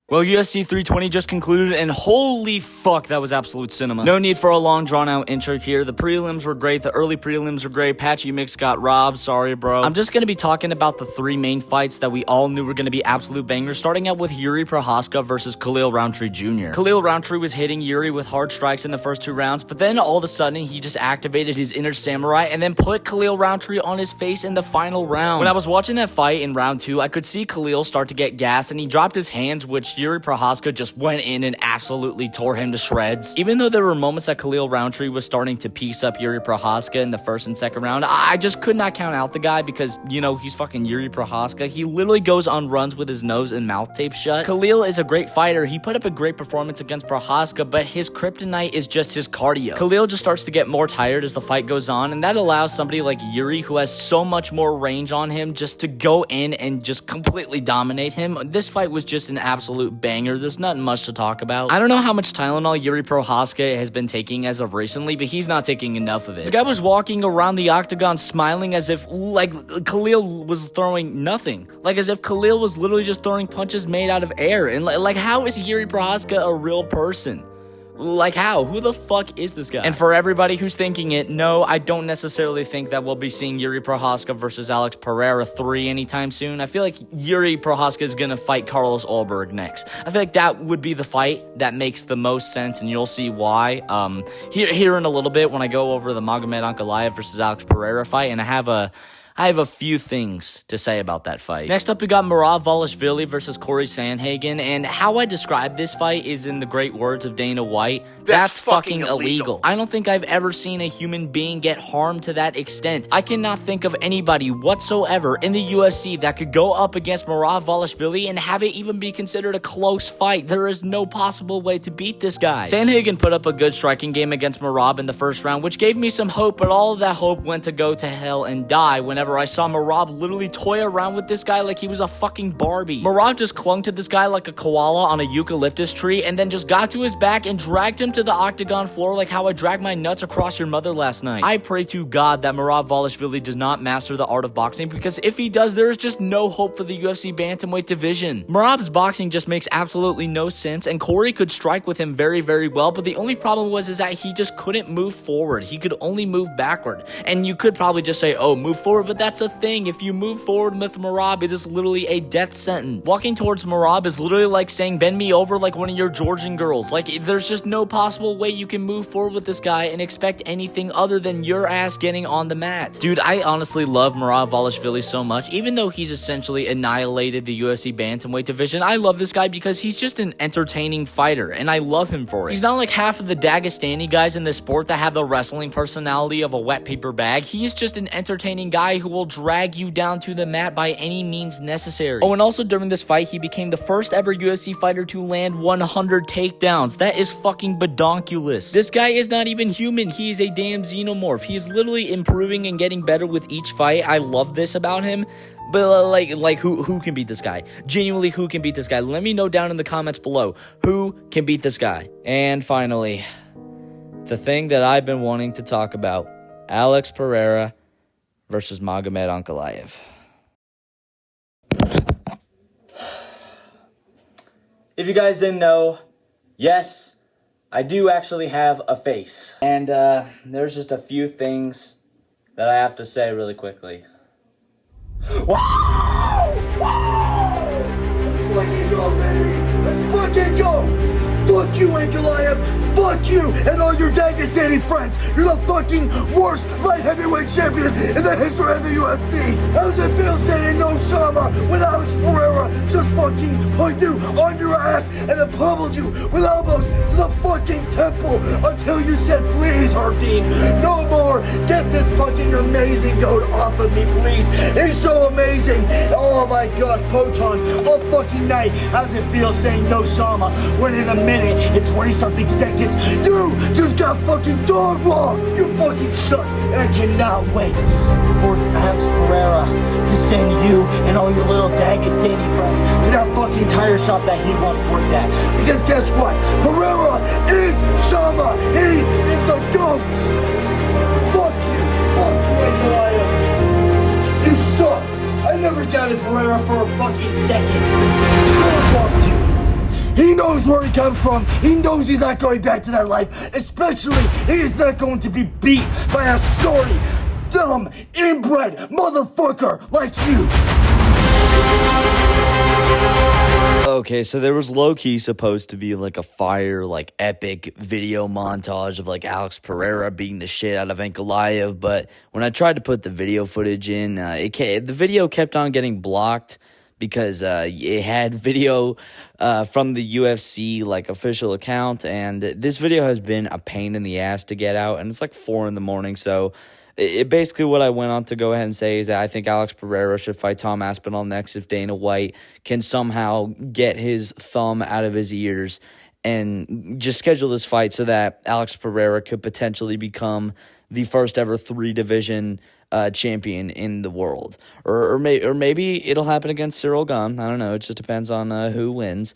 Well, UFC 320 just concluded, and holy fuck, that was absolute cinema. No need for a long, drawn-out intro here. The prelims were great. The early prelims were great. Patchy Mix got robbed. Sorry, bro. I'm just going to be talking about the three main fights that we all knew were going to be absolute bangers, starting out with Yuri Prochazka versus Khalil Rountree Jr. Khalil Rountree was hitting Yuri with hard strikes in the first two rounds, but then all of a sudden, he just activated his inner samurai and then put Khalil Rountree on his face in the final round. When I was watching that fight in round two, I could see Khalil start to get gassed, and he dropped his hands, which Yuri Prochazka just went in and absolutely tore him to shreds. Even though there were moments that Khalil Rountree was starting to piece up Yuri Prochazka in the first and second round, I just could not count out the guy because, you know, he's fucking Yuri Prochazka. He literally goes on runs with his nose and mouth taped shut. Khalil is a great fighter. He put up a great performance against Prochazka, but his kryptonite is just his cardio. Khalil just starts to get more tired as the fight goes on, and that allows somebody like Yuri, who has so much more range on him, just to go in and just completely dominate him. This fight was just an absolute banger. There's nothing much to talk about. I don't know how much Tylenol Yuri Prochazka has been taking as of recently, but he's not taking enough of it. The guy was walking around the octagon smiling as if, like, Khalil was throwing nothing. Like, as if Khalil was literally just throwing punches made out of air. And, like, how is Yuri Prochazka a real person? Like, how? Who the fuck is this guy? And for everybody who's thinking it, no, I don't necessarily think that we'll be seeing Yuri Prochazka versus Alex Pereira 3 anytime soon. I feel like Yuri Prochazka is going to fight Carlos Ulberg next. I feel like that would be the fight that makes the most sense, and you'll see why here in a little bit when I go over the Magomed Ankalaev versus Alex Pereira fight, and I have a few things to say about that fight. Next up, we got Dvalishvili versus Corey Sandhagen, and how I describe this fight is in the great words of Dana White. That's fucking illegal. I don't think I've ever seen a human being get harmed to that extent. I cannot think of anybody whatsoever in the UFC that could go up against Dvalishvili and have it even be considered a close fight. There is no possible way to beat this guy. Sandhagen put up a good striking game against Marab in the first round, which gave me some hope, but all of that hope went to go to hell and die whenever I saw Marab literally toy around with this guy like he was a fucking Barbie. Marab just clung to this guy like a koala on a eucalyptus tree and then just got to his back and dragged him to the octagon floor like how I dragged my nuts across your mother last night. I pray to God that Dvalishvili does not master the art of boxing, because if he does, there is just no hope for the UFC bantamweight division. Marab's boxing just makes absolutely no sense, and Corey could strike with him very, very well, but the only problem is that he just couldn't move forward. He could only move backward, and you could probably just say, oh, move forward, but that's a thing. If you move forward with Marab, it is literally a death sentence. Walking towards Marab is literally like saying, bend me over like one of your Georgian girls. Like, there's just no possible way you can move forward with this guy and expect anything other than your ass getting on the mat. Dude, I honestly love Dvalishvili so much. Even though he's essentially annihilated the UFC bantamweight division, I love this guy because he's just an entertaining fighter, and I love him for it. He's not like half of the Dagestani guys in this sport that have the wrestling personality of a wet paper bag. He's just an entertaining guy who will drag you down to the mat by any means necessary. Oh, and also during this fight, he became the first ever UFC fighter to land 100 takedowns. That is fucking badonkulous. This guy is not even human. He is a damn xenomorph. He is literally improving and getting better with each fight. I love this about him. But like who can beat this guy? Genuinely, who can beat this guy? Let me know down in the comments below. Who can beat this guy? And finally, the thing that I've been wanting to talk about, Alex Pereira versus Magomed Ankalaev. If you guys didn't know, yes, I do actually have a face. And there's just a few things that I have to say really quickly. Wow! Let's fucking go, baby! Let's fucking go! Fuck you, Ankalaev! Fuck you and all your Dagestani friends! You're the fucking worst light heavyweight champion in the history of the UFC! How does it feel saying no Chama when Alex Pereira just fucking put you on your ass and then pummeled you with elbows to the fucking temple until you said, please, Hardin, no more! Get this fucking amazing goat off of me, please! It's so amazing! Oh my gosh, Poton, all fucking night, how does it feel saying no Chama when in a minute and 20-something seconds, you just got fucking dog walked! You fucking suck! And I cannot wait for Alex Pereira to send you and all your little Dagestani friends to that fucking tire shop that he once worked at. Because guess what? Pereira is Chama! He is the GOAT! Fuck you! Fuck you, Ankalaev! You suck! I never doubted Pereira for a fucking second. I loved you. knows where he comes from. He knows he's not going back to that life. Especially, he is not going to be beat by a sorry, dumb, inbred motherfucker like you. Okay, so there was low-key supposed to be like a fire, like epic video montage of like Alex Pereira beating the shit out of Ankalaev, but when I tried to put the video footage in, the video kept on getting blocked because it had video from the UFC like official account, and this video has been a pain in the ass to get out, and it's like 4 in the morning, so basically what I went on to go ahead and say is that I think Alex Pereira should fight Tom Aspinall next if Dana White can somehow get his thumb out of his ears and just schedule this fight so that Alex Pereira could potentially become the first ever 3-division champion in the world. Or maybe it'll happen against Cyril Gane. I don't know. It just depends on who wins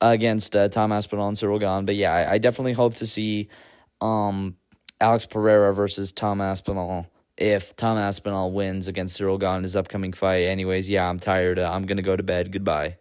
against Tom Aspinall and Cyril Gane. But yeah, I definitely hope to see Alex Pereira versus Tom Aspinall if Tom Aspinall wins against Cyril Gane in his upcoming fight. Anyways, yeah, I'm tired. I'm going to go to bed. Goodbye.